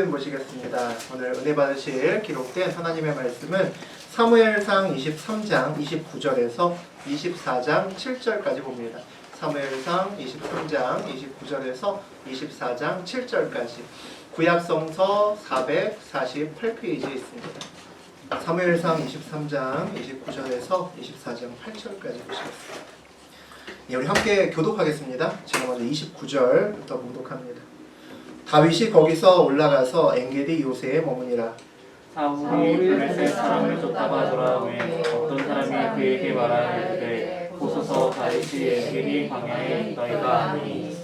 말씀 보시겠습니다. 오늘 은혜 받으실 기록된 하나님의 말씀은 사무엘상 23장 29절에서 24장 7절까지 봅니다. 사무엘상 23장 29절에서 24장 7절까지 구약성서 448페이지에 있습니다. 사무엘상 23장 29절에서 24장 8절까지 보시겠습니다. 예, 우리 함께 교독하겠습니다. 제가 먼저 29절부터 봉독합니다. 다윗이 거기서 올라가서 엔게디 요새에 머무니라. 사울이 블레셋 사람을 쫓다가 돌아오매 어떤 사람이 그에게 말하되 보소서 다윗이 엔게디 광야에 있다이다 하니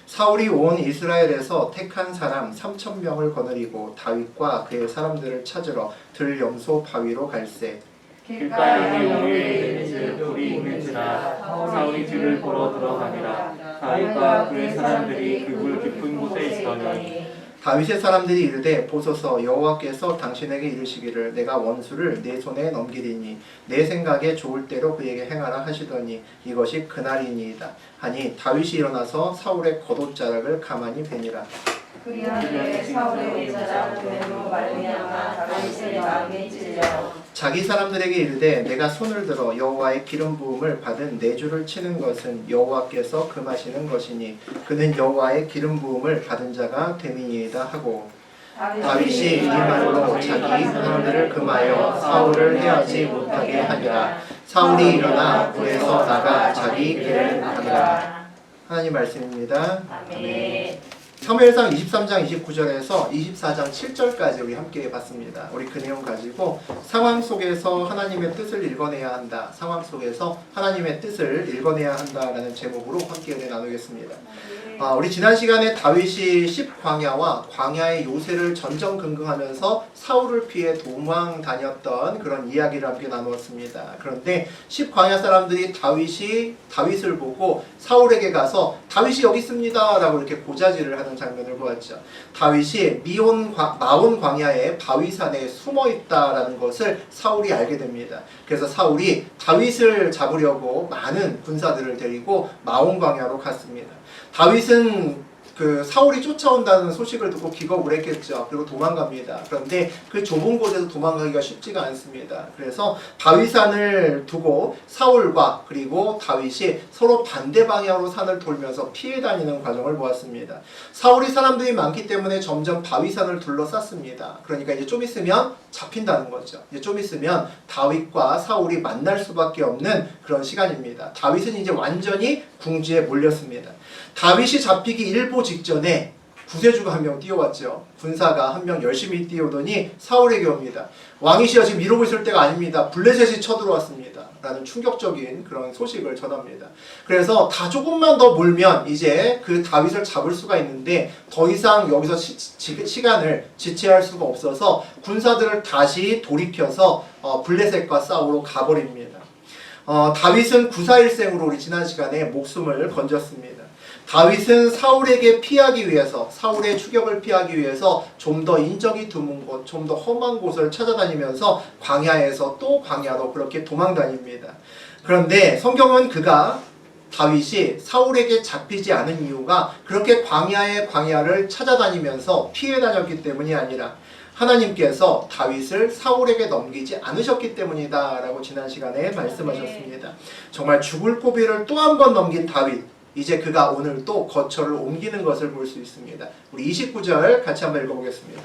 사울이 온 이스라엘에서 택한 사람 3,000명을 거느리고 다윗과 그의 사람들을 찾으러 들염소 바위로 갈새 길가에 오후에 있는지 불이 있는지라 사울이 뒤를 보러 들어가니라. 다윗과 그의 사람들이 그 물 깊은 곳에 있더니 다윗의 사람들이 이르되 보소서 여호와께서 당신에게 이르시기를 내가 원수를 내 손에 넘기리니 내 생각에 좋을 대로 그에게 행하라 하시더니 이것이 그날이니이다 하니 다윗이 일어나서 사울의 겉옷자락을 가만히 베니라. 그리하되 사울의 자락으로 말미암아 다윗의 마음에 찔려 자기 사람들에게 이르되 내가 손을 들어 여호와의 기름 부음을 받은 내 주를 치는 것은 여호와께서 금하시는 것이니 그는 여호와의 기름 부음을 받은 자가 됨이니이다 하고 다윗이 이 말로 자기 사람들을 금하여 사울을 해하지 못하게 하니라. 사울이 일어나 굴에서 나가 자기 길을 가니라. 하나님 말씀입니다. 아멘. 사무엘상 23장 29절에서 24장 7절까지 우리 함께 봤습니다. 우리 그 내용 가지고 상황 속에서 하나님의 뜻을 읽어내야 한다. 상황 속에서 하나님의 뜻을 읽어내야 한다라는 제목으로 함께 은혜 나누겠습니다. 우리 지난 시간에 다윗이 10광야와 광야의 요새를 전전긍긍하면서 사울을 피해 도망 다녔던 그런 이야기를 함께 나누었습니다. 그런데 10광야 사람들이 다윗을 보고 사울에게 가서 다윗이 여기 있습니다 라고 이렇게 고자질을 하는 장면을 보았죠. 다윗이 마온 광야의 바위산에 숨어 있다라는 것을 사울이 알게 됩니다. 그래서 사울이 다윗을 잡으려고 많은 군사들을 데리고 마온 광야로 갔습니다. 다윗은 사울이 쫓아온다는 소식을 듣고 기겁을 했겠죠. 그리고 도망갑니다. 그런데 그 좁은 곳에서 도망가기가 쉽지가 않습니다. 그래서 바위산을 두고 사울과 그리고 다윗이 서로 반대 방향으로 산을 돌면서 피해 다니는 과정을 보았습니다. 사울이 사람들이 많기 때문에 점점 바위산을 둘러쌌습니다. 그러니까 이제 좀 있으면 잡힌다는 거죠. 이제 좀 있으면 다윗과 사울이 만날 수밖에 없는 그런 시간입니다. 다윗은 이제 완전히 궁지에 몰렸습니다. 다윗이 잡히기 일보 직전에 구세주가 한 명 뛰어왔죠. 군사가 한 명 열심히 뛰어오더니 사울에게 옵니다. 왕이시여 지금 이러고 있을 때가 아닙니다. 블레셋이 쳐들어왔습니다. 라는 충격적인 그런 소식을 전합니다. 그래서 다 조금만 더 몰면 이제 그 다윗을 잡을 수가 있는데 더 이상 여기서 시간을 지체할 수가 없어서 군사들을 다시 돌이켜서 블레셋과 싸우러 가버립니다. 다윗은 구사일생으로 우리 지난 시간에 목숨을 건졌습니다. 다윗은 사울에게 피하기 위해서 사울의 추격을 피하기 위해서 좀 더 인적이 드문 곳, 좀 더 험한 곳을 찾아다니면서 광야에서 또 광야로 그렇게 도망다닙니다. 그런데 성경은 다윗이 사울에게 잡히지 않은 이유가 그렇게 광야를 찾아다니면서 피해 다녔기 때문이 아니라 하나님께서 다윗을 사울에게 넘기지 않으셨기 때문이다 라고 지난 시간에 말씀하셨습니다. 정말 죽을 고비를 또 한 번 넘긴 다윗, 이제 그가 오늘 또 거처를 옮기는 것을 볼 수 있습니다. 우리 29절 같이 한번 읽어보겠습니다.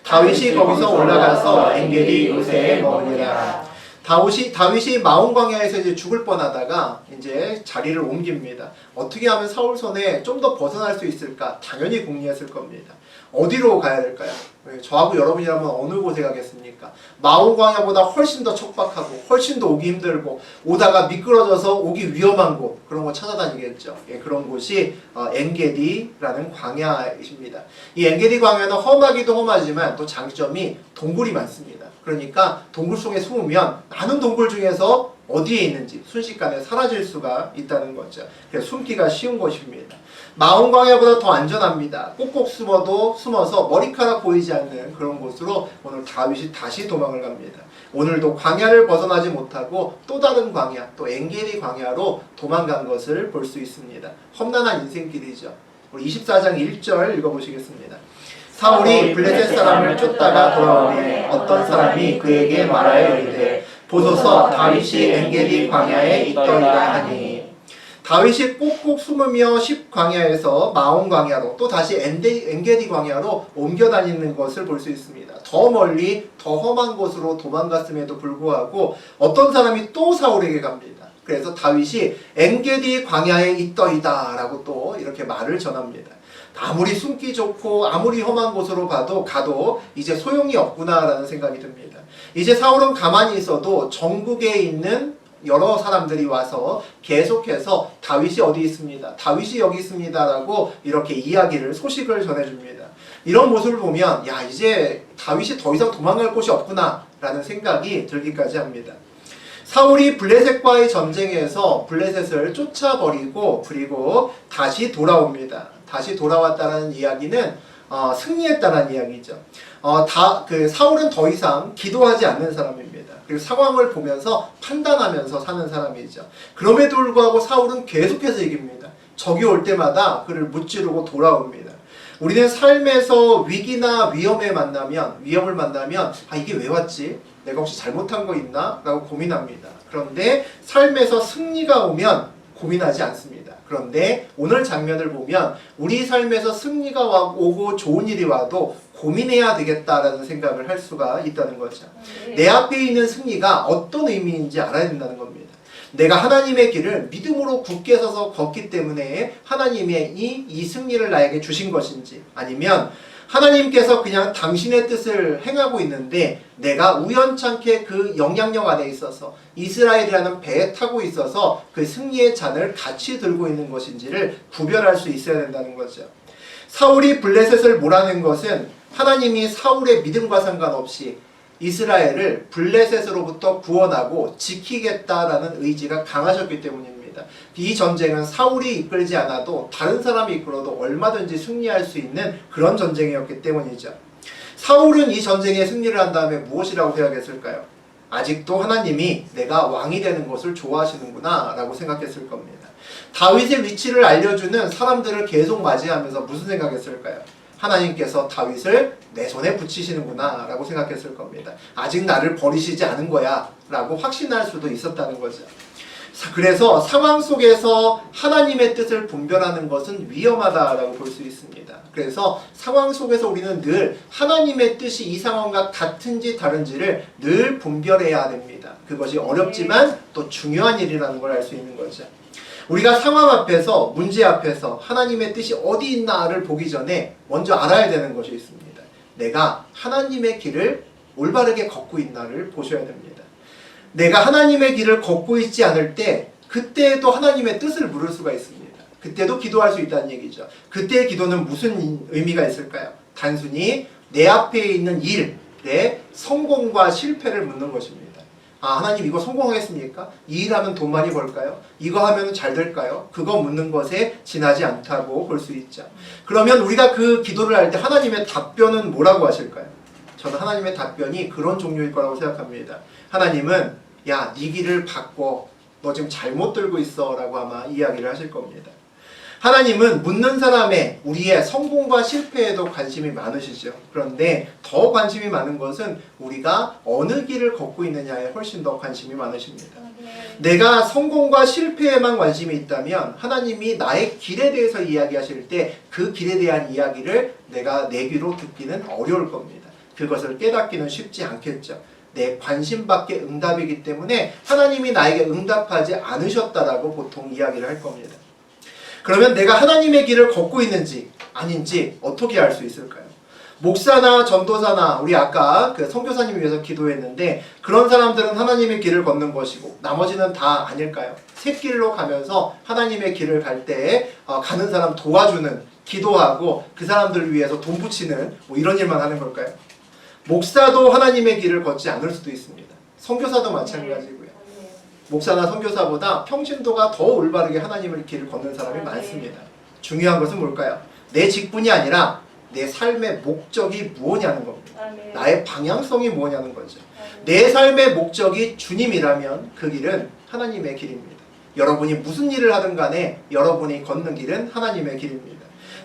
다윗이 거기서 올라가서 엔게디 요새에 머무니라. 다윗이 마온 광야에서 이제 죽을 뻔하다가 이제 자리를 옮깁니다. 어떻게 하면 사울 손에 좀 더 벗어날 수 있을까? 당연히 궁리했을 겁니다. 어디로 가야 될까요? 저하고 여러분이라면 어느 곳에 가겠습니까? 마온 광야보다 훨씬 더 척박하고 훨씬 더 오기 힘들고 오다가 미끄러져서 오기 위험한 곳, 그런 거 찾아다니겠죠. 그런 곳이 엔게디라는 광야입니다. 이 엔게디 광야는 험하기도 험하지만 또 장점이 동굴이 많습니다. 그러니까 동굴 속에 숨으면 많은 동굴 중에서 어디에 있는지 순식간에 사라질 수가 있다는 거죠. 그래서 숨기가 쉬운 곳입니다. 마온 광야보다 더 안전합니다. 꼭꼭 숨어서 머리카락 보이지 않는 그런 곳으로 오늘 다윗이 다시 도망을 갑니다. 오늘도 광야를 벗어나지 못하고 또 다른 광야, 또 엔게디 광야로 도망간 것을 볼 수 있습니다. 험난한 인생길이죠. 우리 24장 1절 읽어보시겠습니다. 사울이 블레셋 사람을 쫓다가 돌아오니 어떤 사람이 그에게 말하여 이르되 보소서 다윗이 엔게디 광야에 있더이다 하니 다윗이 꼭꼭 숨으며 10광야에서 마온 광야로 또 다시 엔게디 광야로 옮겨 다니는 것을 볼 수 있습니다. 더 멀리 더 험한 곳으로 도망갔음에도 불구하고 어떤 사람이 또 사울에게 갑니다. 그래서 다윗이 엔게디 광야에 있더이다 라고 또 이렇게 말을 전합니다. 아무리 숨기 좋고 아무리 험한 곳으로 가도 이제 소용이 없구나 라는 생각이 듭니다. 이제 사울은 가만히 있어도 전국에 있는 여러 사람들이 와서 계속해서 다윗이 어디 있습니다. 다윗이 여기 있습니다. 라고 이렇게 소식을 전해줍니다. 이런 모습을 보면 야 이제 다윗이 더 이상 도망갈 곳이 없구나 라는 생각이 들기까지 합니다. 사울이 블레셋과의 전쟁에서 블레셋을 쫓아버리고 그리고 다시 돌아옵니다. 다시 돌아왔다는 이야기는 승리했다는 이야기죠. 사울은 더 이상 기도하지 않는 사람입니다. 그리고 상황을 보면서 판단하면서 사는 사람이죠. 그럼에도 불구하고 사울은 계속해서 이깁니다. 적이 올 때마다 그를 무찌르고 돌아옵니다. 우리는 삶에서 위기나 위험을 만나면 이게 왜 왔지? 내가 혹시 잘못한 거 있나? 라고 고민합니다. 그런데 삶에서 승리가 오면 고민하지 않습니다. 그런데 오늘 장면을 보면 우리 삶에서 승리가 오고 좋은 일이 와도 고민해야 되겠다라는 생각을 할 수가 있다는 거죠. 내 앞에 있는 승리가 어떤 의미인지 알아야 된다는 겁니다. 내가 하나님의 길을 믿음으로 굳게 서서 걷기 때문에 하나님의 이 승리를 나에게 주신 것인지 아니면 하나님께서 그냥 당신의 뜻을 행하고 있는데 내가 우연찮게 그 영향력 안에 있어서 이스라엘이라는 배에 타고 있어서 그 승리의 잔을 같이 들고 있는 것인지를 구별할 수 있어야 된다는 거죠. 사울이 블레셋을 몰아낸 것은 하나님이 사울의 믿음과 상관없이 이스라엘을 블레셋으로부터 구원하고 지키겠다라는 의지가 강하셨기 때문입니다. 이 전쟁은 사울이 이끌지 않아도 다른 사람이 이끌어도 얼마든지 승리할 수 있는 그런 전쟁이었기 때문이죠. 사울은 이 전쟁에 승리를 한 다음에 무엇이라고 생각했을까요? 아직도 하나님이 내가 왕이 되는 것을 좋아하시는구나 라고 생각했을 겁니다. 다윗의 위치를 알려주는 사람들을 계속 맞이하면서 무슨 생각했을까요? 하나님께서 다윗을 내 손에 붙이시는구나 라고 생각했을 겁니다. 아직 나를 버리시지 않은 거야 라고 확신할 수도 있었다는 거죠. 그래서 상황 속에서 하나님의 뜻을 분별하는 것은 위험하다라고 볼 수 있습니다. 그래서 상황 속에서 우리는 늘 하나님의 뜻이 이 상황과 같은지 다른지를 늘 분별해야 됩니다. 그것이 어렵지만 또 중요한 일이라는 걸 알 수 있는 거죠. 우리가 상황 앞에서, 문제 앞에서 하나님의 뜻이 어디 있나를 보기 전에 먼저 알아야 되는 것이 있습니다. 내가 하나님의 길을 올바르게 걷고 있나를 보셔야 됩니다. 내가 하나님의 길을 걷고 있지 않을 때 그때도 하나님의 뜻을 물을 수가 있습니다. 그때도 기도할 수 있다는 얘기죠. 그때의 기도는 무슨 의미가 있을까요? 단순히 내 앞에 있는 일의 성공과 실패를 묻는 것입니다. 하나님 이거 성공하겠습니까? 이 일하면 돈 많이 벌까요? 이거 하면 잘 될까요? 그거 묻는 것에 지나지 않다고 볼 수 있죠. 그러면 우리가 그 기도를 할 때 하나님의 답변은 뭐라고 하실까요? 저는 하나님의 답변이 그런 종류일 거라고 생각합니다. 하나님은 야, 네 길을 바꿔. 너 지금 잘못 들고 있어 라고 아마 이야기를 하실 겁니다. 하나님은 묻는 사람의 우리의 성공과 실패에도 관심이 많으시죠. 그런데 더 관심이 많은 것은 우리가 어느 길을 걷고 있느냐에 훨씬 더 관심이 많으십니다. 내가 성공과 실패에만 관심이 있다면 하나님이 나의 길에 대해서 이야기하실 때 그 길에 대한 이야기를 내가 내 귀로 듣기는 어려울 겁니다. 그것을 깨닫기는 쉽지 않겠죠. 내 관심 밖의 응답이기 때문에 하나님이 나에게 응답하지 않으셨다라고 보통 이야기를 할 겁니다. 그러면 내가 하나님의 길을 걷고 있는지 아닌지 어떻게 알 수 있을까요? 목사나 전도사나 우리 아까 그 선교사님 위해서 기도했는데 그런 사람들은 하나님의 길을 걷는 것이고 나머지는 다 아닐까요? 샛길로 가면서 하나님의 길을 갈 때 가는 사람 도와주는, 기도하고 그 사람들을 위해서 돈 붙이는 뭐 이런 일만 하는 걸까요? 목사도 하나님의 길을 걷지 않을 수도 있습니다. 선교사도 마찬가지고요. 목사나 선교사보다 평신도가 더 올바르게 하나님의 길을 걷는 사람이 많습니다. 중요한 것은 뭘까요? 내 직분이 아니라 내 삶의 목적이 무엇냐는 겁니다. 나의 방향성이 무엇냐는 거죠. 내 삶의 목적이 주님이라면 그 길은 하나님의 길입니다. 여러분이 무슨 일을 하든 간에 여러분이 걷는 길은 하나님의 길입니다.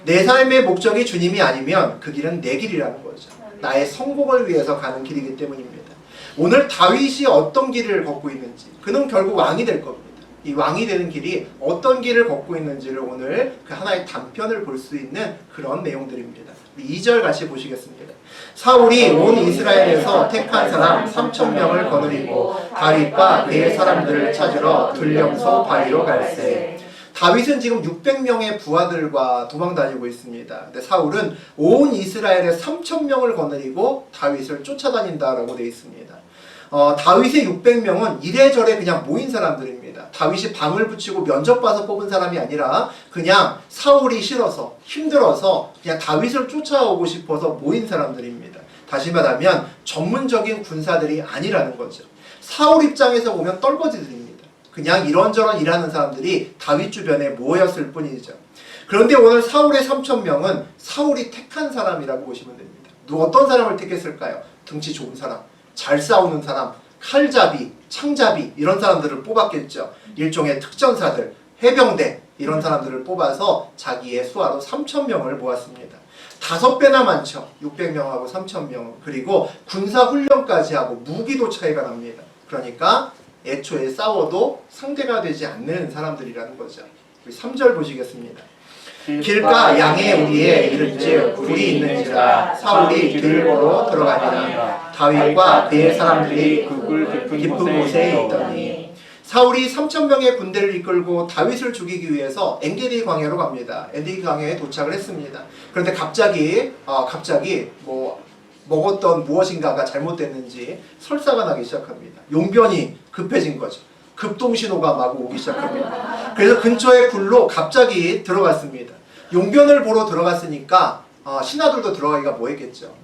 내 삶의 목적이 주님이 아니면 그 길은 내 길이라는 거죠. 나의 성공을 위해서 가는 길이기 때문입니다. 오늘 다윗이 어떤 길을 걷고 있는지, 그는 결국 왕이 될 겁니다. 이 왕이 되는 길이 어떤 길을 걷고 있는지를 오늘 그 하나의 단편을 볼 수 있는 그런 내용들입니다. 2절 같이 보시겠습니다. 사울이 온 이스라엘에서 택한 사람 3,000명을 거느리고 다윗과 그의 사람들을 찾으러 들령소 바위로 갈새. 다윗은 지금 600명의 부하들과 도망다니고 있습니다. 근데 사울은 온 이스라엘의 3,000명을 거느리고 다윗을 쫓아다닌다라고 되어 있습니다. 다윗의 600명은 이래저래 그냥 모인 사람들입니다. 다윗이 방을 붙이고 면접 봐서 뽑은 사람이 아니라 그냥 사울이 싫어서 힘들어서 그냥 다윗을 쫓아오고 싶어서 모인 사람들입니다. 다시 말하면 전문적인 군사들이 아니라는 거죠. 사울 입장에서 보면 떨거지들입니다. 그냥 이런저런 일하는 사람들이 다윗 주변에 모였을 뿐이죠. 그런데 오늘 사울의 3,000명은 사울이 택한 사람이라고 보시면 됩니다. 어떤 사람을 택했을까요? 등치 좋은 사람, 잘 싸우는 사람, 칼잡이, 창잡이 이런 사람들을 뽑았겠죠. 일종의 특전사들, 해병대 이런 사람들을 뽑아서 자기의 수하로 3,000명을 모았습니다. 5배나 많죠. 600명하고 3,000명. 그리고 군사훈련까지 하고 무기도 차이가 납니다. 그러니까 애초에 싸워도 상대가 되지 않는 사람들이라는 거죠. 3절 보시겠습니다. 길가 양의 우리에 이를즉 굴이 있는지라 사울이 들을 보러 들어가니라. 다윗과 그의 사람들이 그 굴 깊은 곳에 있더니. 사울이 3,000명의 군대를 이끌고 다윗을 죽이기 위해서 엔게디 광야로 갑니다. 엔게디 광야에 도착을 했습니다. 그런데 갑자기 먹었던 무엇인가가 잘못됐는지 설사가 나기 시작합니다. 용변이 급해진 거죠. 급동신호가 마구 오기 시작합니다. 그래서 근처의 굴로 갑자기 들어갔습니다. 용변을 보러 들어갔으니까 신하들도 들어가기가 뭐했겠죠.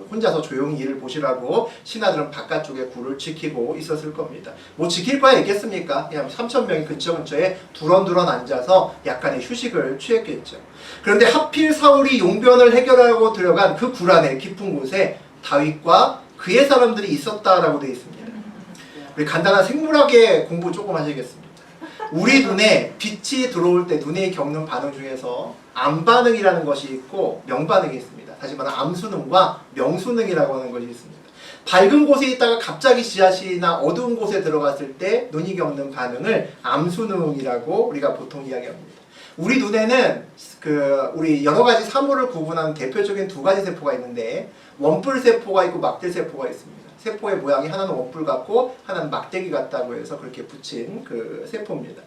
혼자서 조용히 일을 보시라고 신하들은 바깥쪽에 굴을 지키고 있었을 겁니다. 뭐 지킬 거야 있겠습니까? 그냥 3,000명이 근처에 두런두런 앉아서 약간의 휴식을 취했겠죠. 그런데 하필 사울이 용변을 해결하고 들어간 그 굴 안에 깊은 곳에 다윗과 그의 사람들이 있었다라고 되어 있습니다. 우리 간단한 생물학의 공부 조금 하시겠습니다. 우리 눈에 빛이 들어올 때 눈에 겪는 반응 중에서 암반응이라는 것이 있고 명반응이 있습니다. 다시 말하면 암수능과 명수능이라고 하는 것이 있습니다. 밝은 곳에 있다가 갑자기 지하실이나 어두운 곳에 들어갔을 때 눈이 겪는 반응을 암수능이라고 우리가 보통 이야기합니다. 우리 눈에는 우리 여러 가지 사물을 구분하는 대표적인 2가지 세포가 있는데 원뿔 세포가 있고 막대 세포가 있습니다. 세포의 모양이 하나는 원뿔 같고 하나는 막대기 같다고 해서 그렇게 붙인 그 세포입니다.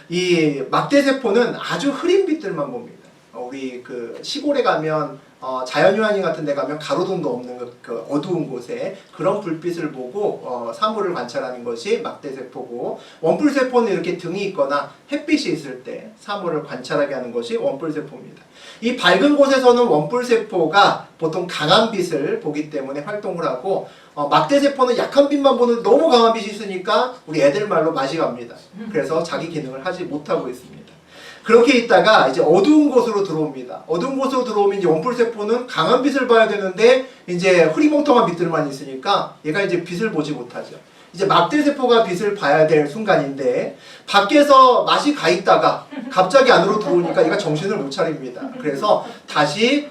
이 막대 세포는 아주 흐린 빛들만 봅니다. 우리 시골에 가면 자연휴양림 같은 데 가면 가로등도 없는 그 어두운 곳에 그런 불빛을 보고 사물을 관찰하는 것이 막대세포고, 원뿔세포는 이렇게 등이 있거나 햇빛이 있을 때 사물을 관찰하게 하는 것이 원뿔세포입니다. 이 밝은 곳에서는 원뿔세포가 보통 강한 빛을 보기 때문에 활동을 하고, 막대세포는 약한 빛만 보는 너무 강한 빛이 있으니까 우리 애들 말로 맛이 갑니다. 그래서 자기 기능을 하지 못하고 있습니다. 그렇게 있다가 이제 어두운 곳으로 들어옵니다. 어두운 곳으로 들어오면 이제 원뿔세포는 강한 빛을 봐야 되는데 이제 흐리멍텅한 빛들만 있으니까 얘가 이제 빛을 보지 못하죠. 이제 막대세포가 빛을 봐야 될 순간인데 밖에서 맛이 가 있다가 갑자기 안으로 들어오니까 얘가 정신을 못 차립니다. 그래서 다시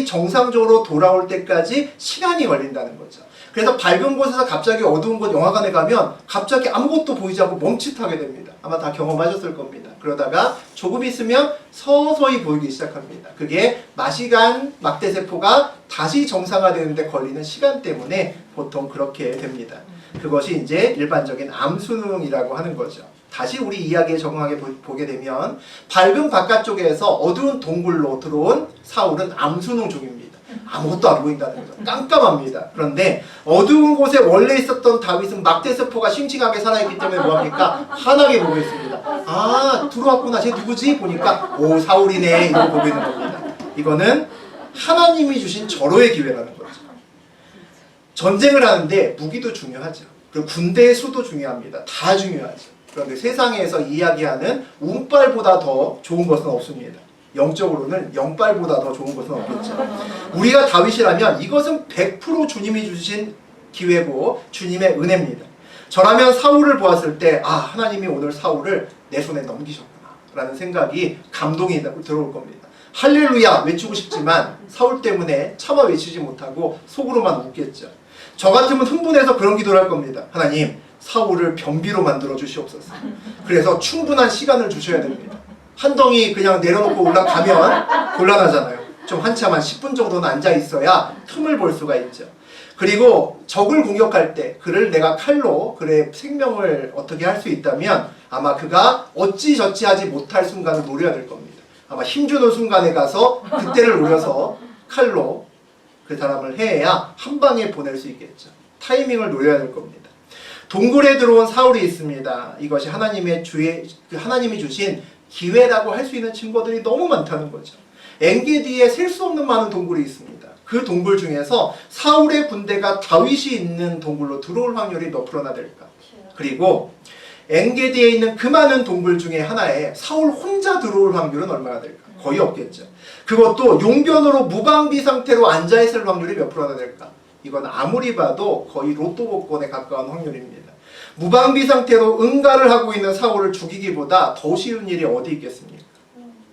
정상적으로 돌아올 때까지 시간이 걸린다는 거죠. 그래서 밝은 곳에서 갑자기 어두운 곳 영화관에 가면 갑자기 아무것도 보이지 않고 멈칫하게 됩니다. 아마 다 경험하셨을 겁니다. 그러다가 조금 있으면 서서히 보이기 시작합니다. 그게 맛이 간 막대세포가 다시 정상화되는데 걸리는 시간 때문에 보통 그렇게 됩니다. 그것이 이제 일반적인 암수능이라고 하는 거죠. 다시 우리 이야기에 적응하게 보게 되면 밝은 바깥쪽에서 어두운 동굴로 들어온 사울은 암수능 중입니다. 아무것도 안 보인다는 거죠. 깜깜합니다. 그런데 어두운 곳에 원래 있었던 다윗은 막대세포가 싱싱하게 살아있기 때문에 뭐합니까? 환하게 보고 있습니다. 아, 들어왔구나. 쟤 누구지? 보니까 오, 사울이네. 이러고 보고 있는 겁니다. 이거는 하나님이 주신 절호의 기회라는 거죠. 전쟁을 하는데 무기도 중요하죠. 그리고 군대의 수도 중요합니다. 다 중요하죠. 그런데 세상에서 이야기하는 운빨보다 더 좋은 것은 없습니다. 영적으로는 영빨보다 더 좋은 것은 없겠죠. 우리가 다윗이라면 이것은 100% 주님이 주신 기회고 주님의 은혜입니다. 저라면 사울을 보았을 때 아, 하나님이 오늘 사울을 내 손에 넘기셨구나 라는 생각이 감동이 들어올 겁니다. 할렐루야 외치고 싶지만 사울 때문에 차마 외치지 못하고 속으로만 웃겠죠. 저 같으면 흥분해서 그런 기도를 할 겁니다. 하나님, 사울을 변비로 만들어 주시옵소서. 그래서 충분한 시간을 주셔야 됩니다. 한 덩이 그냥 내려놓고 올라가면 곤란하잖아요. 좀 한참 한 10분 정도는 앉아 있어야 틈을 볼 수가 있죠. 그리고 적을 공격할 때 그를 내가 칼로 그의 생명을 어떻게 할 수 있다면 아마 그가 어찌저찌 하지 못할 순간을 노려야 될 겁니다. 아마 힘주는 순간에 가서 그때를 노려서 칼로 그 사람을 해야 한 방에 보낼 수 있겠죠. 타이밍을 노려야 될 겁니다. 동굴에 들어온 사울이 있습니다. 이것이 하나님이 주신 기회라고 할 수 있는 증거들이 너무 많다는 거죠. 엔게디에 셀 수 없는 많은 동굴이 있습니다. 그 동굴 중에서 사울의 군대가 다윗이 있는 동굴로 들어올 확률이 몇 프로나 될까? 그리고 엔게디에 있는 그 많은 동굴 중에 하나에 사울 혼자 들어올 확률은 얼마나 될까? 거의 없겠죠. 그것도 용변으로 무방비 상태로 앉아있을 확률이 몇 프로나 될까? 이건 아무리 봐도 거의 로또 복권에 가까운 확률입니다. 무방비 상태로 응가를 하고 있는 사울을 죽이기보다 더 쉬운 일이 어디 있겠습니까?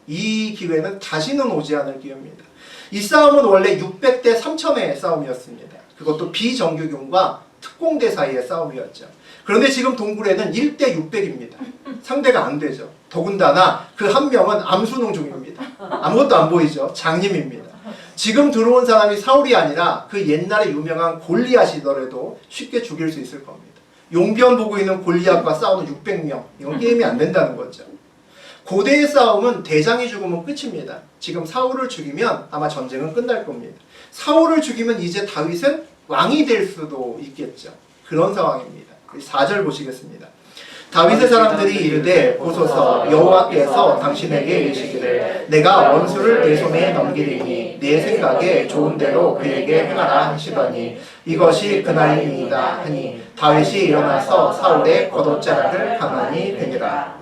이 기회는 다시는 오지 않을 기회입니다. 이 싸움은 원래 600대 3000의 싸움이었습니다. 그것도 비정규군과 특공대 사이의 싸움이었죠. 그런데 지금 동굴에는 1대 600입니다. 상대가 안 되죠. 더군다나 그 한 명은 암수능 중입니다. 아무것도 안 보이죠. 장님입니다. 지금 들어온 사람이 사울이 아니라 그 옛날에 유명한 골리앗이더라도 쉽게 죽일 수 있을 겁니다. 용변 보고 있는 골리앗과 싸우는 600명. 이건 게임이 안 된다는 거죠. 고대의 싸움은 대장이 죽으면 끝입니다. 지금 사울을 죽이면 아마 전쟁은 끝날 겁니다. 사울을 죽이면 이제 다윗은 왕이 될 수도 있겠죠. 그런 상황입니다. 4절 보시겠습니다. 다윗의 사람들이 이르되 보소서 여호와께서 당신에게 이르시기를 내가 원수를 내 손에 넘기리니 내 생각에 좋은 대로 그에게 행하라 하시더니 이것이 그날이니이다 하니 다윗이 일어나서 사울의 겉옷자락을 가만히 베니라.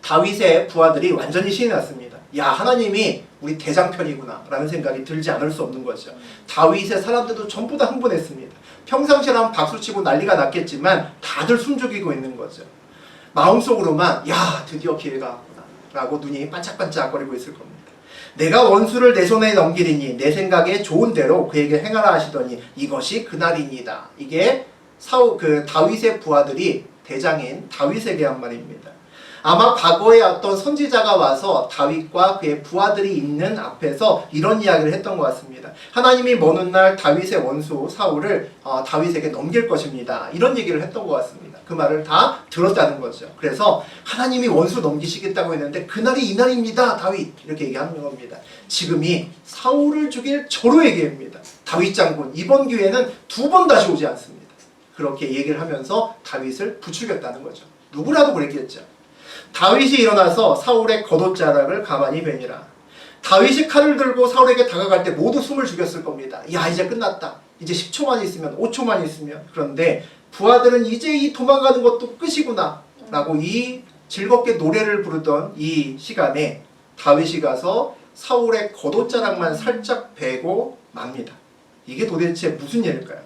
다윗의 부하들이 완전히 신이 났습니다. 야, 하나님이 우리 대장 편이구나 라는 생각이 들지 않을 수 없는 거죠. 다윗의 사람들도 전부 다 흥분했습니다. 평상시라면 박수치고 난리가 났겠지만 다들 숨죽이고 있는 거죠. 마음속으로만 야, 드디어 기회가 왔구나 라고 눈이 반짝반짝거리고 있을 겁니다. 내가 원수를 내 손에 넘기리니 내 생각에 좋은 대로 그에게 행하라 하시더니 이것이 그날이니이다. 이게 다윗의 부하들이 대장인 다윗에게 한 말입니다. 아마 과거에 어떤 선지자가 와서 다윗과 그의 부하들이 있는 앞에서 이런 이야기를 했던 것 같습니다. 하나님이 먼 훗날 다윗의 원수 사울을 다윗에게 넘길 것입니다. 이런 얘기를 했던 것 같습니다. 그 말을 다 들었다는 거죠. 그래서 하나님이 원수 넘기시겠다고 했는데 그날이 이날입니다. 다윗 이렇게 얘기하는 겁니다. 지금이 사울을 죽일 절호의 기회입니다. 다윗 장군 이번 기회는 2번 다시 오지 않습니다. 그렇게 얘기를 하면서 다윗을 부추겼다는 거죠. 누구라도 그랬겠죠. 다윗이 일어나서 사울의 겉옷자락을 가만히 베니라. 다윗이 칼을 들고 사울에게 다가갈 때 모두 숨을 죽였을 겁니다. 야, 이제 끝났다. 이제 10초만 있으면 5초만 있으면. 그런데 부하들은 이제 이 도망가는 것도 끝이구나 라고 이 즐겁게 노래를 부르던 이 시간에 다윗이 가서 사울의 겉옷자락만 살짝 베고 맙니다. 이게 도대체 무슨 일일까요?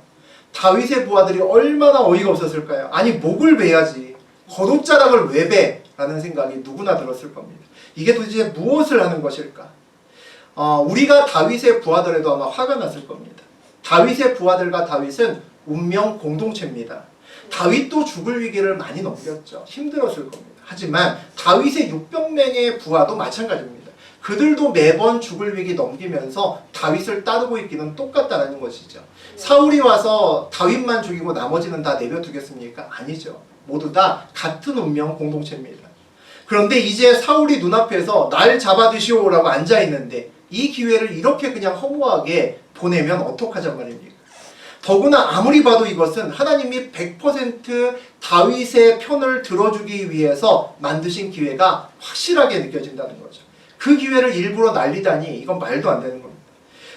다윗의 부하들이 얼마나 어이가 없었을까요? 아니 목을 베야지 겉옷자락을 왜 배? 라는 생각이 누구나 들었을 겁니다. 이게 도대체 무엇을 하는 것일까? 우리가 다윗의 부하들에도 아마 화가 났을 겁니다. 다윗의 부하들과 다윗은 운명 공동체입니다. 다윗도 죽을 위기를 많이 넘겼죠. 힘들었을 겁니다. 하지만 다윗의 600명의 부하도 마찬가지입니다. 그들도 매번 죽을 위기 넘기면서 다윗을 따르고 있기는 똑같다는 것이죠. 사울이 와서 다윗만 죽이고 나머지는 다 내버려두겠습니까? 아니죠. 모두 다 같은 운명 공동체입니다. 그런데 이제 사울이 눈앞에서 날 잡아드시오라고 앉아있는데 이 기회를 이렇게 그냥 허무하게 보내면 어떡하잔 말입니까? 더구나 아무리 봐도 이것은 하나님이 100% 다윗의 편을 들어주기 위해서 만드신 기회가 확실하게 느껴진다는 거죠. 그 기회를 일부러 날리다니 이건 말도 안 되는 겁니다.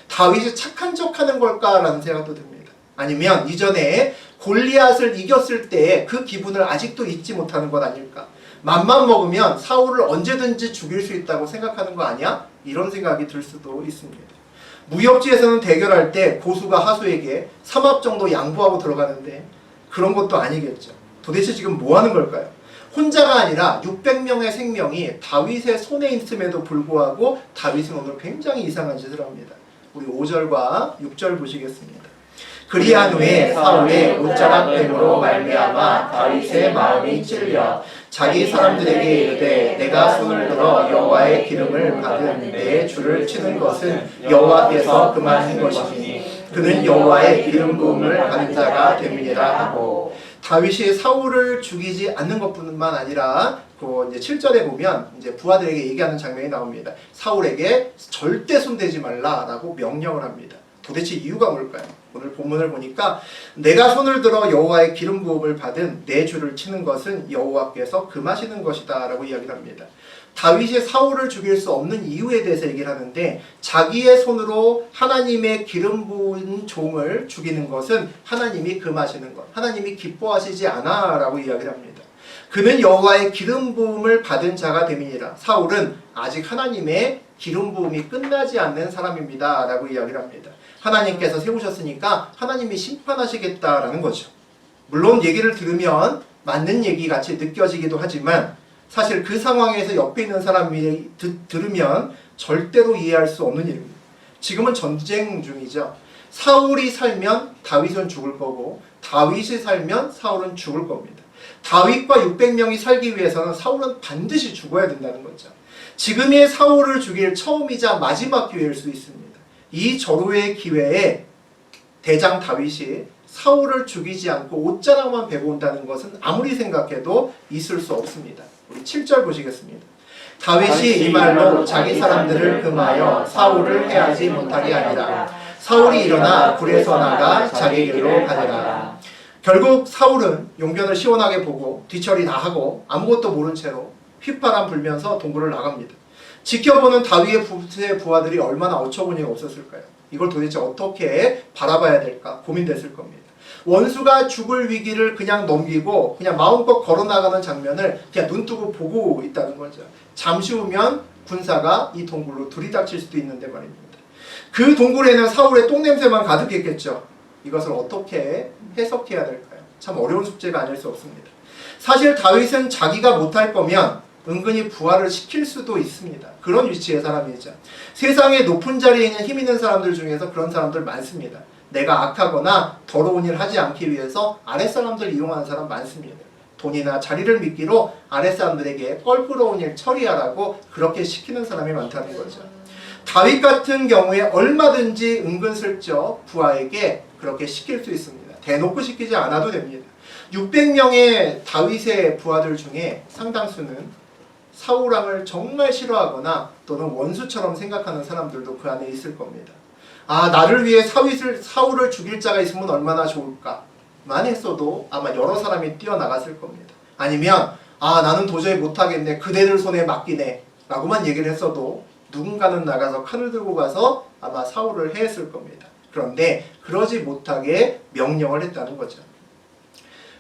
다윗이 착한 척하는 걸까라는 생각도 듭니다. 아니면 이전에 골리앗을 이겼을 때의 그 기분을 아직도 잊지 못하는 것 아닐까? 맘만 먹으면 사울을 언제든지 죽일 수 있다고 생각하는 거 아니야? 이런 생각이 들 수도 있습니다. 무협지에서는 대결할 때 고수가 하수에게 3합 정도 양보하고 들어가는데 그런 것도 아니겠죠. 도대체 지금 뭐 하는 걸까요? 혼자가 아니라 600명의 생명이 다윗의 손에 있음에도 불구하고 다윗은 오늘 굉장히 이상한 짓을 합니다. 우리 5절과 6절 보시겠습니다. 그리한 후에 사울의 옷자락됨으로 말미암아 다윗의 마음이 찔려 자기 사람들에게 이르되 내가 손을 들어 여호와의 기름을 받은 내 주를 치는 것은 여호와께서 그만한 것이니 그는 여호와의 기름 부음을 받은 자가 됨이니라 하고, 다윗이 사울을 죽이지 않는 것뿐만 아니라 그 이제 7절에 보면 이제 부하들에게 얘기하는 장면이 나옵니다. 사울에게 절대 손대지 말라라고 명령을 합니다. 도대체 이유가 뭘까요? 오늘 본문을 보니까 내가 손을 들어 여호와의 기름 부음을 받은 내 주를 치는 것은 여호와께서 금하시는 것이다 라고 이야기를 합니다. 다윗이 사울을 죽일 수 없는 이유에 대해서 얘기를 하는데, 자기의 손으로 하나님의 기름 부은 종을 죽이는 것은 하나님이 금하시는 것, 하나님이 기뻐하시지 않아 라고 이야기를 합니다. 그는 여호와의 기름 부음을 받은 자가 됨이니라. 사울은 아직 하나님의 기름 부음이 끝나지 않는 사람입니다 라고 이야기를 합니다. 하나님께서 세우셨으니까 하나님이 심판하시겠다라는 거죠. 물론 얘기를 들으면 맞는 얘기 같이 느껴지기도 하지만 사실 그 상황에서 옆에 있는 사람이 들으면 절대로 이해할 수 없는 일입니다. 지금은 전쟁 중이죠. 사울이 살면 다윗은 죽을 거고 다윗이 살면 사울은 죽을 겁니다. 다윗과 600명이 살기 위해서는 사울은 반드시 죽어야 된다는 거죠. 지금의 사울을 죽일 처음이자 마지막 기회일 수 있습니다. 이 절호의 기회에 대장 다윗이 사울을 죽이지 않고 옷자락만 베고 온다는 것은 아무리 생각해도 있을 수 없습니다. 우리 7절 보시겠습니다. 다윗이 이 말로 자기 사람들을 금하여 사울을 해하지 못하게 하니라. 사울이 일어나 굴에서 나가 자기 길로 가더라. 결국 사울은 용변을 시원하게 보고 뒤처리 다 하고 아무것도 모른 채로 휘파람 불면서 동굴을 나갑니다. 지켜보는 다윗의 부하들이 얼마나 어처구니가 없었을까요? 이걸 도대체 어떻게 바라봐야 될까 고민됐을 겁니다. 원수가 죽을 위기를 그냥 넘기고 그냥 마음껏 걸어나가는 장면을 그냥 눈뜨고 보고 있다는 거죠. 잠시 후면 군사가 이 동굴로 들이닥칠 수도 있는데 말입니다. 그 동굴에는 사울의 똥냄새만 가득했겠죠. 이것을 어떻게 해석해야 될까요? 참 어려운 숙제가 아닐 수 없습니다. 사실 다윗은 자기가 못할 거면 은근히 부하를 시킬 수도 있습니다. 그런 위치의 사람이죠. 세상의 높은 자리에 있는 힘 있는 사람들 중에서 그런 사람들 많습니다. 내가 악하거나 더러운 일 하지 않기 위해서 아랫사람들 이용하는 사람 많습니다. 돈이나 자리를 미끼로 아랫사람들에게 껄끄러운 일 처리하라고 그렇게 시키는 사람이 많다는 거죠. 다윗 같은 경우에 얼마든지 은근슬쩍 부하에게 그렇게 시킬 수 있습니다. 대놓고 시키지 않아도 됩니다. 600명의 다윗의 부하들 중에 상당수는 사울왕을 정말 싫어하거나 또는 원수처럼 생각하는 사람들도 그 안에 있을 겁니다. 아, 나를 위해 사울을 죽일 자가 있으면 얼마나 좋을까 만 했어도 아마 여러 사람이 뛰어나갔을 겁니다. 아니면 아, 나는 도저히 못하겠네, 그대들 손에 맡기네 라고만 얘기를 했어도 누군가는 나가서 칼을 들고 가서 아마 사울을 해했을 겁니다. 그런데 그러지 못하게 명령을 했다는 거죠.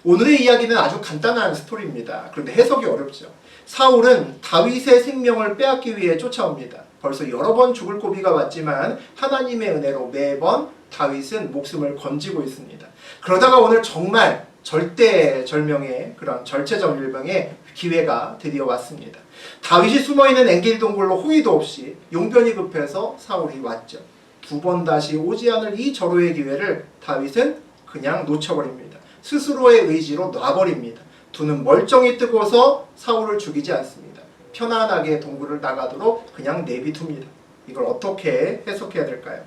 오늘의 이야기는 아주 간단한 스토리입니다. 그런데 해석이 어렵죠. 사울은 다윗의 생명을 빼앗기 위해 쫓아옵니다. 벌써 여러 번 죽을 고비가 왔지만 하나님의 은혜로 매번 다윗은 목숨을 건지고 있습니다. 그러다가 오늘 정말 절대절명의 그런 절체절명의 기회가 드디어 왔습니다. 다윗이 숨어있는 엔게디 동굴로 호의도 없이 용변이 급해서 사울이 왔죠. 두 번 다시 오지 않을 이 절호의 기회를 다윗은 그냥 놓쳐버립니다. 스스로의 의지로 놔버립니다. 두 눈 멀쩡히 뜨고서 사울을 죽이지 않습니다. 편안하게 동굴을 나가도록 그냥 내비둡니다. 이걸 어떻게 해석해야 될까요?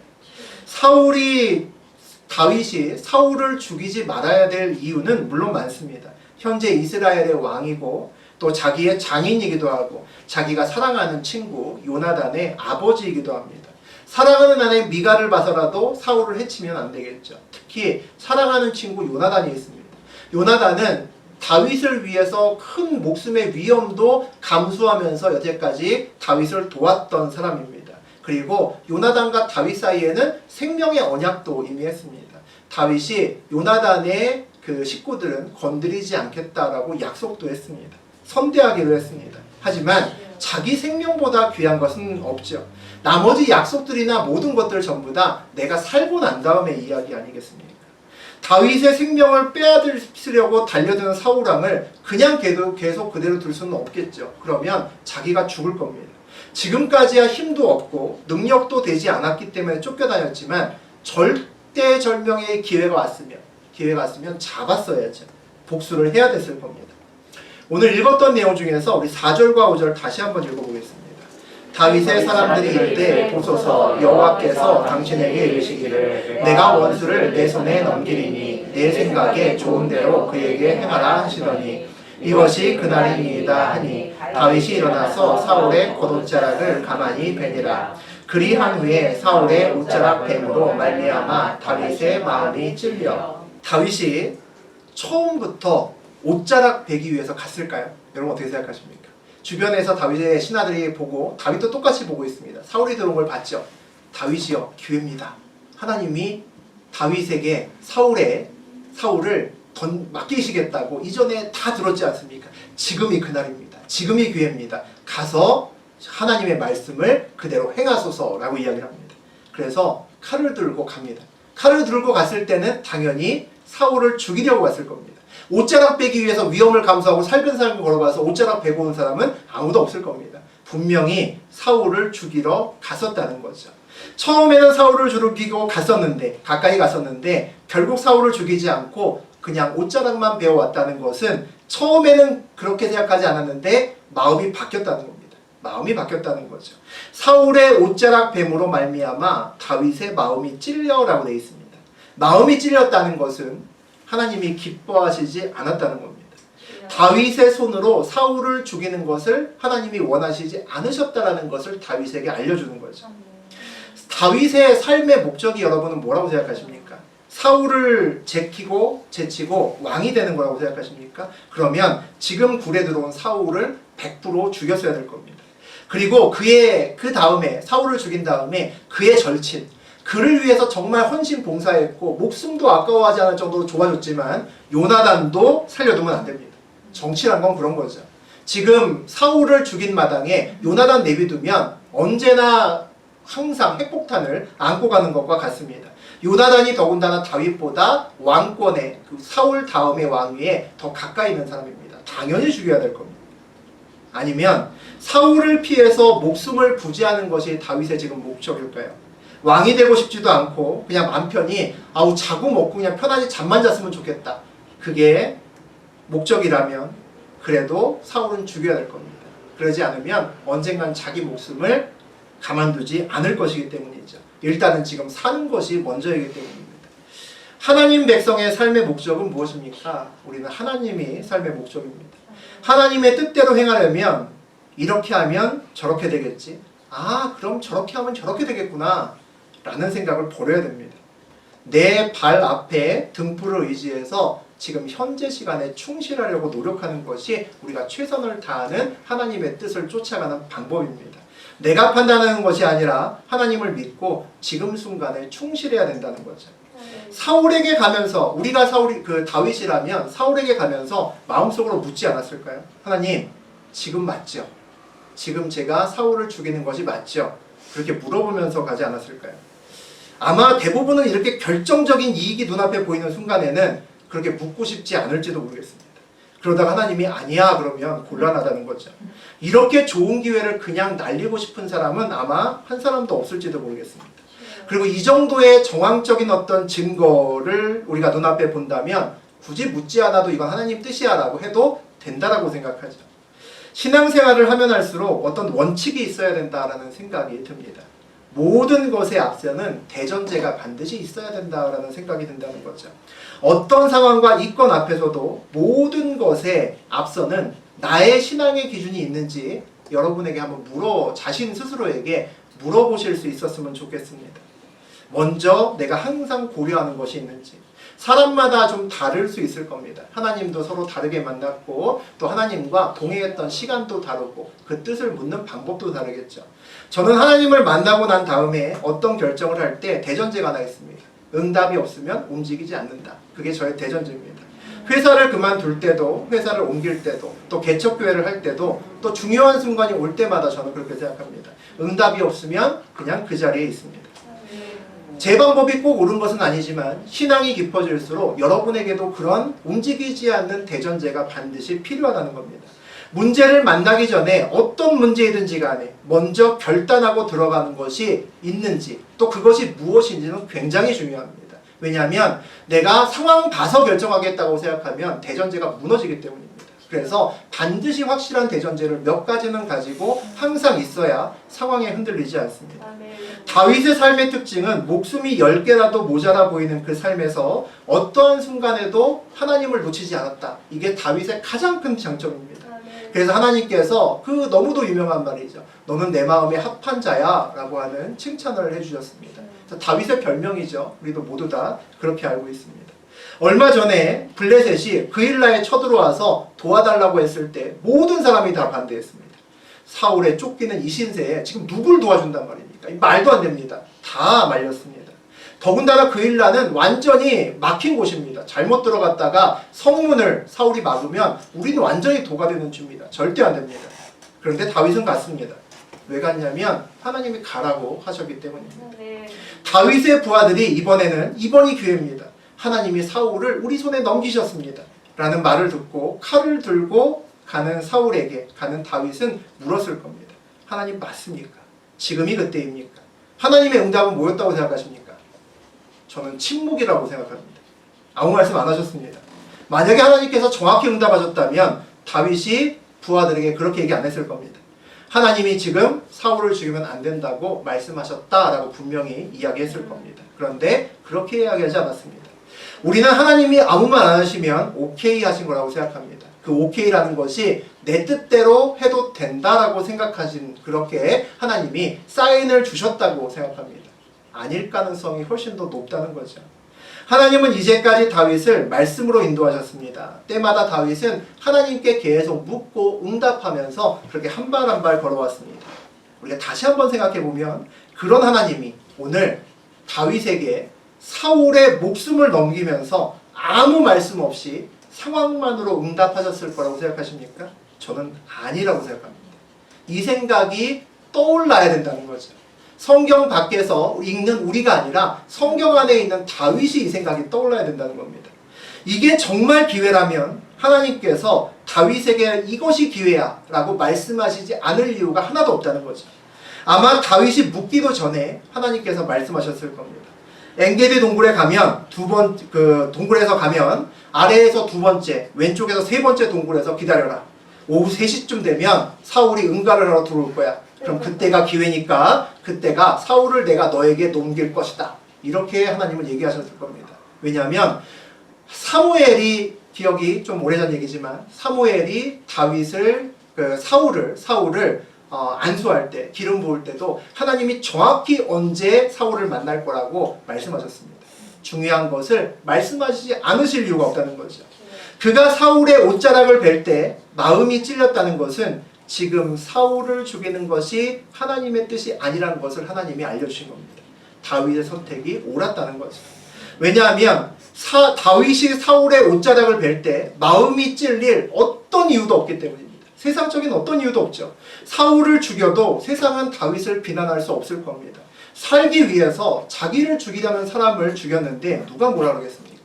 다윗이 사울을 죽이지 말아야 될 이유는 물론 많습니다. 현재 이스라엘의 왕이고 또 자기의 장인이기도 하고 자기가 사랑하는 친구 요나단의 아버지이기도 합니다. 사랑하는 아내 미가를 봐서라도 사울을 해치면 안 되겠죠. 특히 사랑하는 친구 요나단이 있습니다. 요나단은 다윗을 위해서 큰 목숨의 위험도 감수하면서 여태까지 다윗을 도왔던 사람입니다. 그리고 요나단과 다윗 사이에는 생명의 언약도 이미 했습니다. 다윗이 요나단의 그 식구들은 건드리지 않겠다라고 약속도 했습니다. 선대하기로 했습니다. 하지만 자기 생명보다 귀한 것은 없죠. 나머지 약속들이나 모든 것들 전부 다 내가 살고 난 다음의 이야기 아니겠습니까? 다윗의 생명을 빼앗으려고 달려드는 사울왕을 그냥 계속 그대로 둘 수는 없겠죠. 그러면 자기가 죽을 겁니다. 지금까지야 힘도 없고 능력도 되지 않았기 때문에 쫓겨다녔지만 절대절명의 기회가 왔으면 잡았어야죠. 복수를 해야 됐을 겁니다. 오늘 읽었던 내용 중에서 우리 4절과 5절 다시 한번 읽어보겠습니다. 다윗의 사람들이 이르되 보소서 여호와께서 당신에게 이르시기를 내가 원수를 내 손에 넘기리니 내 생각에 좋은 대로 그에게 행하라 하시더니 이것이 그날이니이다 하니 다윗이 일어나서 사울의 겉옷자락을 가만히 베니라. 그리한 후에 사울의 옷자락 뱀으로 말미암아 다윗의 마음이 찔려. 다윗이 처음부터 옷자락 베기 위해서 갔을까요? 여러분 어떻게 생각하십니까? 주변에서 다윗의 신하들이 보고 다윗도 똑같이 보고 있습니다. 사울이 들어온 걸 봤죠. 다윗이요 기회입니다. 하나님이 다윗에게 사울을 맡기시겠다고 이전에 다 들었지 않습니까? 지금이 그날입니다. 지금이 기회입니다. 가서 하나님의 말씀을 그대로 행하소서라고 이야기를 합니다. 그래서 칼을 들고 갑니다. 칼을 들고 갔을 때는 당연히 사울을 죽이려고 갔을 겁니다. 옷자락 빼기 위해서 위험을 감수하고 살근살근 걸어가서 옷자락 베고 온 사람은 아무도 없을 겁니다. 분명히 사울을 죽이러 갔었다는 거죠. 처음에는 사울을 죽이고 가까이 갔었는데 결국 사울을 죽이지 않고 그냥 옷자락만 베어왔다는 것은 처음에는 그렇게 생각하지 않았는데 마음이 바뀌었다는 겁니다. 마음이 바뀌었다는 거죠. 사울의 옷자락 뱀으로 말미암아 다윗의 마음이 찔려라고 되어 있습니다. 마음이 찔렸다는 것은 하나님이 기뻐하시지 않았다는 겁니다. 다윗의 손으로 사울을 죽이는 것을 하나님이 원하시지 않으셨다는 것을 다윗에게 알려주는 거죠. 다윗의 삶의 목적이 여러분은 뭐라고 생각하십니까? 사울을 제치고 왕이 되는 거라고 생각하십니까? 그러면 지금 굴에 들어온 사울을 100% 죽였어야 될 겁니다. 그리고 그 다음에 사울을 죽인 다음에 그의 절친, 그를 위해서 정말 헌신 봉사했고 목숨도 아까워하지 않을 정도로 좋아졌지만 요나단도 살려두면 안 됩니다. 정치란 건 그런 거죠. 지금 사울을 죽인 마당에 요나단 내비두면 언제나 항상 핵폭탄을 안고 가는 것과 같습니다. 요나단이 더군다나 다윗보다 왕권의 사울 다음의 왕위에 더 가까이 있는 사람입니다. 당연히 죽여야 될 겁니다. 아니면 사울을 피해서 목숨을 부지하는 것이 다윗의 지금 목적일까요? 왕이 되고 싶지도 않고 그냥 맘 편히 자고 먹고 그냥 편하게 잠만 잤으면 좋겠다. 그게 목적이라면 그래도 사울은 죽여야 될 겁니다. 그러지 않으면 언젠간 자기 목숨을 가만두지 않을 것이기 때문이죠. 일단은 지금 사는 것이 먼저이기 때문입니다. 하나님 백성의 삶의 목적은 무엇입니까? 우리는 하나님이 삶의 목적입니다. 하나님의 뜻대로 행하려면 이렇게 하면 저렇게 되겠지. 그럼 저렇게 하면 저렇게 되겠구나 라는 생각을 버려야 됩니다. 내 발 앞에 등불을 의지해서 지금 현재 시간에 충실하려고 노력하는 것이 우리가 최선을 다하는 하나님의 뜻을 쫓아가는 방법입니다. 내가 판단하는 것이 아니라 하나님을 믿고 지금 순간에 충실해야 된다는 거죠. 사울에게 가면서 우리가 다윗이라면 사울에게 가면서 마음속으로 묻지 않았을까요? 하나님, 지금 맞죠? 지금 제가 사울을 죽이는 것이 맞죠? 그렇게 물어보면서 가지 않았을까요? 아마 대부분은 이렇게 결정적인 이익이 눈앞에 보이는 순간에는 그렇게 묻고 싶지 않을지도 모르겠습니다. 그러다가 하나님이 아니야 그러면 곤란하다는 거죠. 이렇게 좋은 기회를 그냥 날리고 싶은 사람은 아마 한 사람도 없을지도 모르겠습니다. 그리고 이 정도의 정황적인 어떤 증거를 우리가 눈앞에 본다면 굳이 묻지 않아도 이건 하나님 뜻이야 라고 해도 된다라고 생각하죠. 신앙생활을 하면 할수록 어떤 원칙이 있어야 된다라는 생각이 듭니다. 모든 것에 앞서는 대전제가 반드시 있어야 된다라는 생각이 든다는 거죠. 어떤 상황과 이권 앞에서도 모든 것에 앞서는 나의 신앙의 기준이 있는지 여러분에게 한번 자신 스스로에게 물어보실 수 있었으면 좋겠습니다. 먼저 내가 항상 고려하는 것이 있는지. 사람마다 좀 다를 수 있을 겁니다. 하나님도 서로 다르게 만났고 또 하나님과 동행했던 시간도 다르고 그 뜻을 묻는 방법도 다르겠죠. 저는 하나님을 만나고 난 다음에 어떤 결정을 할 때 대전제가 하나 있습니다. 응답이 없으면 움직이지 않는다. 그게 저의 대전제입니다. 회사를 그만둘 때도, 회사를 옮길 때도, 또 개척교회를 할 때도, 또 중요한 순간이 올 때마다 저는 그렇게 생각합니다. 응답이 없으면 그냥 그 자리에 있습니다. 제 방법이 꼭 옳은 것은 아니지만 신앙이 깊어질수록 여러분에게도 그런 움직이지 않는 대전제가 반드시 필요하다는 겁니다. 문제를 만나기 전에 어떤 문제이든지 간에 먼저 결단하고 들어가는 것이 있는지 또 그것이 무엇인지는 굉장히 중요합니다. 왜냐하면 내가 상황 봐서 결정하겠다고 생각하면 대전제가 무너지기 때문입니다. 그래서 반드시 확실한 대전제를 몇 가지는 가지고 항상 있어야 상황에 흔들리지 않습니다. 다윗의 삶의 특징은 목숨이 10개라도 모자라 보이는 그 삶에서 어떠한 순간에도 하나님을 놓치지 않았다. 이게 다윗의 가장 큰 장점입니다. 그래서 하나님께서 그 너무도 유명한 말이죠. 너는 내 마음에 합한 자야 라고 하는 칭찬을 해주셨습니다. 다윗의 별명이죠. 우리도 모두 다 그렇게 알고 있습니다. 얼마 전에 블레셋이 그일라에 쳐들어와서 도와달라고 했을 때 모든 사람이 다 반대했습니다. 사울의 쫓기는 이 신세에 지금 누굴 도와준단 말입니까? 말도 안 됩니다. 다 말렸습니다. 더군다나 그일라는 완전히 막힌 곳입니다. 잘못 들어갔다가 성문을 사울이 막으면 우리는 완전히 도가 되는 주입니다. 절대 안 됩니다. 그런데 다윗은 갔습니다. 왜 갔냐면 하나님이 가라고 하셨기 때문입니다. 다윗의 부하들이 이번이 기회입니다. 하나님이 사울을 우리 손에 넘기셨습니다. 라는 말을 듣고 칼을 들고 가는 사울에게 가는 다윗은 물었을 겁니다. 하나님 맞습니까? 지금이 그때입니까? 하나님의 응답은 뭐였다고 생각하십니까? 저는 침묵이라고 생각합니다. 아무 말씀 안 하셨습니다. 만약에 하나님께서 정확히 응답하셨다면 다윗이 부하들에게 그렇게 얘기 안 했을 겁니다. 하나님이 지금 사울을 죽이면 안 된다고 말씀하셨다라고 분명히 이야기했을 겁니다. 그런데 그렇게 이야기하지 않았습니다. 우리는 하나님이 아무 말 안 하시면 오케이 하신 거라고 생각합니다. 그 오케이라는 것이 내 뜻대로 해도 된다라고 생각하신 그렇게 하나님이 사인을 주셨다고 생각합니다. 아닐 가능성이 훨씬 더 높다는 거죠. 하나님은 이제까지 다윗을 말씀으로 인도하셨습니다. 때마다 다윗은 하나님께 계속 묻고 응답하면서 그렇게 한 발 한 발 걸어왔습니다. 우리가 다시 한번 생각해 보면 그런 하나님이 오늘 다윗에게 사울의 목숨을 넘기면서 아무 말씀 없이 상황만으로 응답하셨을 거라고 생각하십니까? 저는 아니라고 생각합니다. 이 생각이 떠올라야 된다는 거죠. 성경 밖에서 읽는 우리가 아니라 성경 안에 있는 다윗이 이 생각이 떠올라야 된다는 겁니다. 이게 정말 기회라면 하나님께서 다윗에게 이것이 기회야 라고 말씀하시지 않을 이유가 하나도 없다는 거죠. 아마 다윗이 묻기도 전에 하나님께서 말씀하셨을 겁니다. 엔게디 동굴에 가면 동굴에서 가면 아래에서 두 번째, 왼쪽에서 세 번째 동굴에서 기다려라. 오후 3시쯤 되면 사울이 응가를 하러 들어올 거야. 그럼 그때가 기회니까 그때가 사울을 내가 너에게 넘길 것이다. 이렇게 하나님은 얘기하셨을 겁니다. 왜냐하면 사무엘이 기억이 좀 오래전 얘기지만 사무엘이 사울을 안수할 때 기름 부을 때도 하나님이 정확히 언제 사울을 만날 거라고 말씀하셨습니다. 중요한 것을 말씀하시지 않으실 이유가 없다는 거죠. 그가 사울의 옷자락을 벨 때 마음이 찔렸다는 것은 지금 사울을 죽이는 것이 하나님의 뜻이 아니라는 것을 하나님이 알려주신 겁니다. 다윗의 선택이 옳았다는 거죠. 왜냐하면 다윗이 사울의 옷자락을 벨 때 마음이 찔릴 어떤 이유도 없기 때문입니다. 세상적인 어떤 이유도 없죠. 사울을 죽여도 세상은 다윗을 비난할 수 없을 겁니다. 살기 위해서 자기를 죽이려는 사람을 죽였는데 누가 뭐라 그러겠습니까?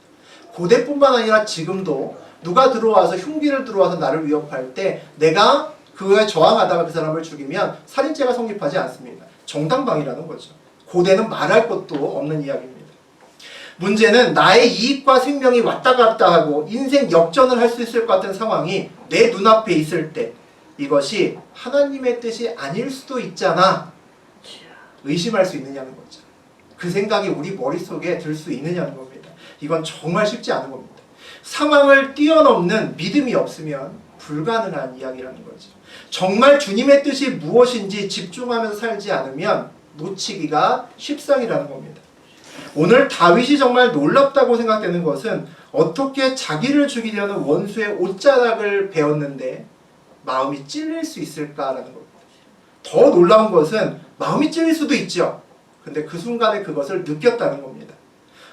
고대뿐만 아니라 지금도 누가 들어와서 흉기를 들어와서 나를 위협할 때 내가 그거에 저항하다가 그 사람을 죽이면 살인죄가 성립하지 않습니다. 정당방위라는 거죠. 고대는 말할 것도 없는 이야기입니다. 문제는 나의 이익과 생명이 왔다 갔다 하고 인생 역전을 할 수 있을 것 같은 상황이 내 눈앞에 있을 때 이것이 하나님의 뜻이 아닐 수도 있잖아. 의심할 수 있느냐는 거죠. 그 생각이 우리 머릿속에 들 수 있느냐는 겁니다. 이건 정말 쉽지 않은 겁니다. 상황을 뛰어넘는 믿음이 없으면 불가능한 이야기라는 거죠. 정말 주님의 뜻이 무엇인지 집중하면서 살지 않으면 놓치기가 쉽상이라는 겁니다. 오늘 다윗이 정말 놀랍다고 생각되는 것은 어떻게 자기를 죽이려는 원수의 옷자락을 베었는데 마음이 찔릴 수 있을까라는 겁니다. 더 놀라운 것은 마음이 찔릴 수도 있죠. 근데 그 순간에 그것을 느꼈다는 겁니다.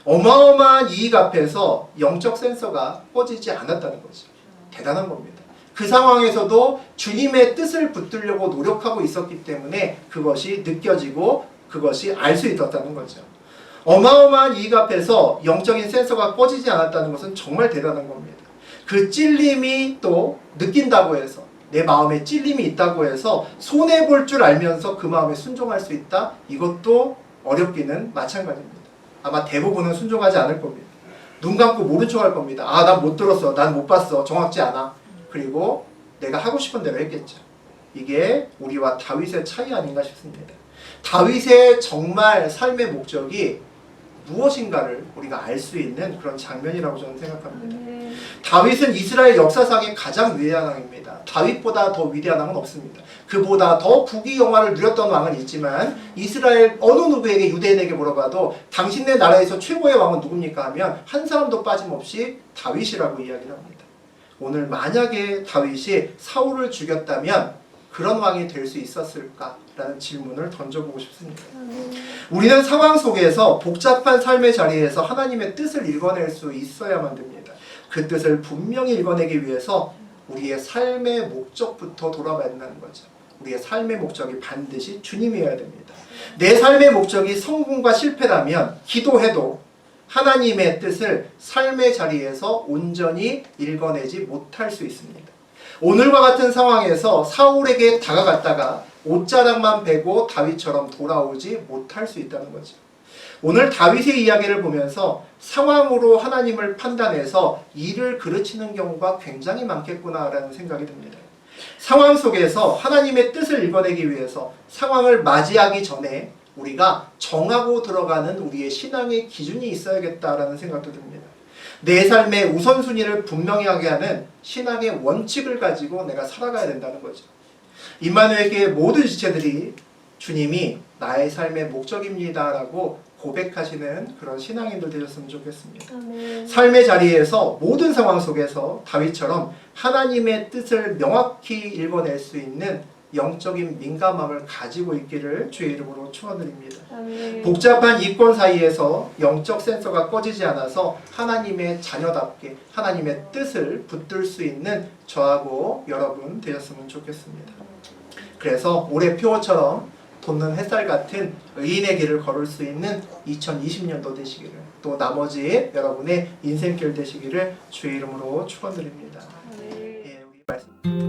어마어마한 이익 앞에서 영적 센서가 꺼지지 않았다는 거죠. 대단한 겁니다. 그 상황에서도 주님의 뜻을 붙들려고 노력하고 있었기 때문에 그것이 느껴지고 그것이 알 수 있었다는 거죠. 어마어마한 이익 앞에서 영적인 센서가 꺼지지 않았다는 것은 정말 대단한 겁니다. 그 찔림이 또 느낀다고 해서, 내 마음에 찔림이 있다고 해서 손해볼 줄 알면서 그 마음에 순종할 수 있다? 이것도 어렵기는 마찬가지입니다. 아마 대부분은 순종하지 않을 겁니다. 눈 감고 모른 척 할 겁니다. 아, 난 못 들었어. 난 못 봤어. 정확지 않아. 그리고 내가 하고 싶은 대로 했겠죠. 이게 우리와 다윗의 차이 아닌가 싶습니다. 다윗의 정말 삶의 목적이 무엇인가를 우리가 알 수 있는 그런 장면이라고 저는 생각합니다. 다윗은 이스라엘 역사상의 가장 위대한 왕입니다. 다윗보다 더 위대한 왕은 없습니다. 그보다 더 부귀 영화를 누렸던 왕은 있지만 이스라엘 어느 누구에게 유대인에게 물어봐도 당신네 나라에서 최고의 왕은 누굽니까 하면 한 사람도 빠짐없이 다윗이라고 이야기를 합니다. 오늘 만약에 다윗이 사울을 죽였다면 그런 왕이 될 수 있었을까라는 질문을 던져보고 싶습니다. 우리는 상황 속에서 복잡한 삶의 자리에서 하나님의 뜻을 읽어낼 수 있어야만 됩니다. 그 뜻을 분명히 읽어내기 위해서 우리의 삶의 목적부터 돌아봐야 된다는 거죠. 우리의 삶의 목적이 반드시 주님이어야 됩니다. 내 삶의 목적이 성공과 실패라면 기도해도 하나님의 뜻을 삶의 자리에서 온전히 읽어내지 못할 수 있습니다. 오늘과 같은 상황에서 사울에게 다가갔다가 옷자락만 베고 다윗처럼 돌아오지 못할 수 있다는 거죠. 오늘 다윗의 이야기를 보면서 상황으로 하나님을 판단해서 일을 그르치는 경우가 굉장히 많겠구나라는 생각이 듭니다. 상황 속에서 하나님의 뜻을 읽어내기 위해서 상황을 맞이하기 전에 우리가 정하고 들어가는 우리의 신앙의 기준이 있어야겠다라는 생각도 듭니다. 내 삶의 우선순위를 분명히 하게 하는 신앙의 원칙을 가지고 내가 살아가야 된다는 거죠. 임마누엘 교회 모든 지체들이 주님이 나의 삶의 목적입니다 라고 고백하시는 그런 신앙인들 되셨으면 좋겠습니다. 삶의 자리에서 모든 상황 속에서 다윗처럼 하나님의 뜻을 명확히 읽어낼 수 있는 영적인 민감함을 가지고 있기를 주의 이름으로 축원드립니다. 복잡한 이권 사이에서 영적 센서가 꺼지지 않아서 하나님의 자녀답게 하나님의 뜻을 붙들 수 있는 저하고 여러분 되셨으면 좋겠습니다. 그래서 올해 표어처럼 돋는 햇살 같은 의인의 길을 걸을 수 있는 2020년도 되시기를, 또 나머지 여러분의 인생길 되시기를 주의 이름으로 축원드립니다. 예, 우리 말씀.